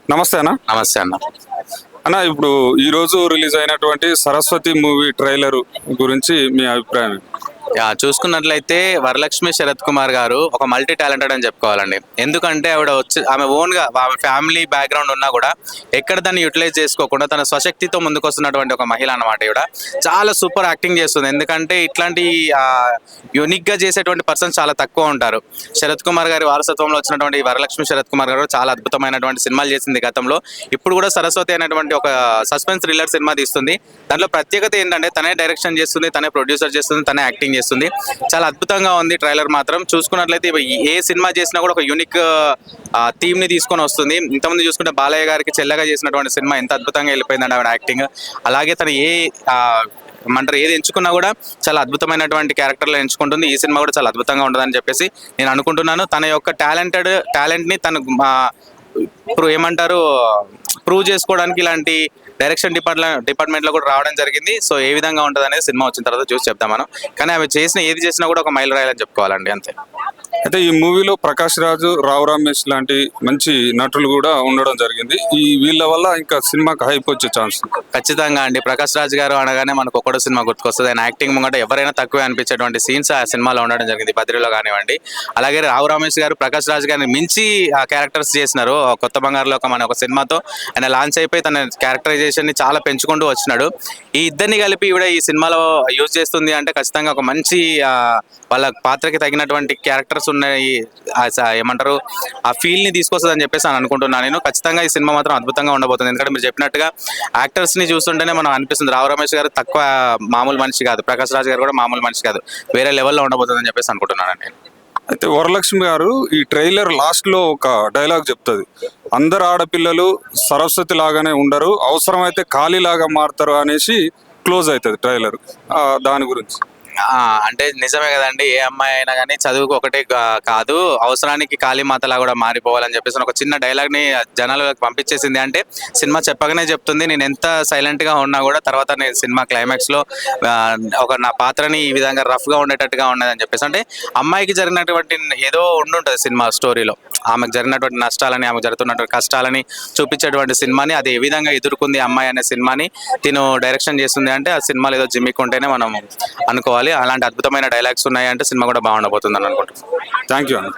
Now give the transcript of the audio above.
నమస్తే అన్న. నమస్తే అన్న. అన్న, ఇప్పుడు ఈ రోజు రిలీజ్ అయినటువంటి సరస్వతి మూవీ ట్రైలర్ గురించి మీ అభిప్రాయం ఏంటి? చూసుకున్నట్లయితే వరలక్ష్మి శరత్ కుమార్ గారు ఒక మల్టీ టాలెంటెడ్ అని చెప్పుకోవాలండి. ఎందుకంటే ఆమె ఓన్గా ఆమె ఫ్యామిలీ బ్యాక్గ్రౌండ్ ఉన్నా కూడా ఎక్కడ దాన్ని యూటిలైజ్ చేసుకోకుండా తన స్వశక్తితో ముందుకు వస్తున్నటువంటి ఒక మహిళ అన్నమాట. కూడా చాలా సూపర్ యాక్టింగ్ చేస్తుంది. ఎందుకంటే ఇట్లాంటి యూనిక్గా చేసేటువంటి పర్సన్స్ చాలా తక్కువ ఉంటారు. శరత్ కుమార్ గారి వారసత్వంలో వచ్చినటువంటి వరలక్ష్మి శరత్ కుమార్ గారు చాలా అద్భుతమైనటువంటి సినిమాలు చేసింది గతంలో. ఇప్పుడు కూడా సరస్వతి అనేటువంటి ఒక సస్పెన్స్ థ్రిల్లర్ సినిమా తీస్తుంది. దాంట్లో ప్రత్యేకత ఏంటంటే తనే డైరెక్షన్ చేస్తుంది, తనే ప్రొడ్యూసర్ చేస్తుంది, తనే యాక్టింగ్ చేస్తుంది. చాలా అద్భుతంగా ఉంది ట్రైలర్ మాత్రం. చూసుకున్నట్లయితే ఏ సినిమా చేసినా కూడా ఒక యూనిక్ థీమ్ ని తీసుకొని వస్తుంది. ఇంతకుముందు చూసుకుంటే బాలయ్య గారికి చెల్లగా చేసినటువంటి సినిమా ఎంత అద్భుతంగా వెళ్ళిపోయిందండి ఆవిడ యాక్టింగ్. అలాగే తను ఏది ఎంచుకున్నా కూడా చాలా అద్భుతమైనటువంటి క్యారెక్టర్లు ఎంచుకుంటుంది. ఈ సినిమా కూడా చాలా అద్భుతంగా ఉంటుందని చెప్పేసి నేను అనుకుంటున్నాను. తన యొక్క టాలెంట్ ని తను ప్రూవ్ చేసుకోవడానికి ఇలాంటి డైరెక్షన్ డిపార్ట్మెంట్ లో కూడా రావడం జరిగింది. సో ఏ విధంగా ఉంటుంది అనేది సినిమా వచ్చిన తర్వాత చూసి చెప్తాం మనం. కానీ ఆమె ఏది చేసినా కూడా ఒక మైలు రాయాలని చెప్పుకోవాలండి, అంతే. అయితే ఈ మూవీలో ప్రకాష్ రాజు, రావు రమేష్ లాంటి మంచి నటులు కూడా ఉండడం జరిగింది. వీళ్ళ వల్ల ఇంకా సినిమాకి హైప్ వచ్చే ఛాన్స్ ఖచ్చితంగా అండి. ప్రకాష్ రాజు గారు అనగానే మనకు ఒక్కడో సినిమా గుర్తుకొస్తుంది. ఆయన యాక్టింగ్ ముంగట ఎవరైనా తక్కువే అనిపించేటువంటి సీన్స్ ఆ సినిమాలో ఉండడం జరిగింది, బద్రీలో కానివ్వండి. అలాగే రావు రమేష్ గారు ప్రకాష్ రాజు గారిని మించి ఆ క్యారెక్టర్స్ చేసినారు. కొత్త బంగారులో ఒక సినిమాతో ఆయన లాంచ్ అయిపోయి తన క్యారెక్టరైజేషన్ ని చాలా పెంచుకుంటూ వచ్చినాడు. ఈ ఇద్దరిని కలిపి ఈవిడ ఈ సినిమాలో యూజ్ చేస్తుంది అంటే ఖచ్చితంగా ఒక మంచి వాళ్ళ పాత్రకి తగినటువంటి క్యారెక్టర్స్ ఉన్నాయి, ఏమంటారు ఆ ఫీల్ ని తీసుకొస్తుంది అని చెప్పేసి అనుకుంటున్నాను నేను. ఖచ్చితంగా ఈ సినిమా మాత్రం అద్భుతంగా ఉండబోతుంది. ఎందుకంటే మీరు చెప్పినట్టుగా యాక్టర్స్ ని చూస్తుంటేనే మనం అనిపిస్తుంది రావు రమేష్ గారు తక్కువ మామూలు మనిషి కాదు, ప్రకాష్ రాజ్ గారు కూడా మామూలు మనిషి కాదు, వేరే లెవెల్లో ఉండబోతుంది అని చెప్పేసి అనుకుంటున్నాను నేను. అయితే వరలక్ష్మి గారు ఈ ట్రైలర్ లాస్ట్ లో ఒక డైలాగ్ చెప్తుంది, అందరు ఆడపిల్లలు సరస్వతి లాగానే ఉండరు, అవసరమైతే ఖాళీ లాగా మారుతారు అనేసి క్లోజ్ అవుతుంది ట్రైలర్. దాని గురించి అంటే నిజమే కదండి. ఏ అమ్మాయి అయినా కానీ చదువుకు ఒకటే కాదు, అవసరానికి కాళీమాతలా కూడా మారిపోవాలని చెప్పేసి ఒక చిన్న డైలాగ్ ని జనాలకు పంపించేసింది. అంటే సినిమా చెప్పగానే చెప్తుంది నేను ఎంత సైలెంట్ గా ఉన్నా కూడా తర్వాత నేను సినిమా క్లైమాక్స్ లో నా పాత్రని ఈ విధంగా రఫ్ గా ఉండేటట్టుగా ఉన్నదని చెప్పేసి, అంటే అమ్మాయికి జరిగినటువంటి ఏదో ఉండుంటది సినిమా స్టోరీలో, ఆమెకు జరిగినటువంటి నష్టాలని, ఆమెకు జరుగుతున్నటువంటి కష్టాలని చూపించేటువంటి సినిమాని అది ఏ విధంగా ఎదుర్కొంది అమ్మాయి అనే సినిమాని తిను డైరెక్షన్ చేస్తుంది. అంటే ఆ సినిమాలో ఏదో జిమ్మికుంటేనే మనం అనుకోవాలి. అలాంటి అద్భుతమైన డైలాగ్స్ ఉన్నాయంటే సినిమా కూడా బాగుండబోతుంది అని అనుకుంటున్నాను. థ్యాంక్ యూ అన్న.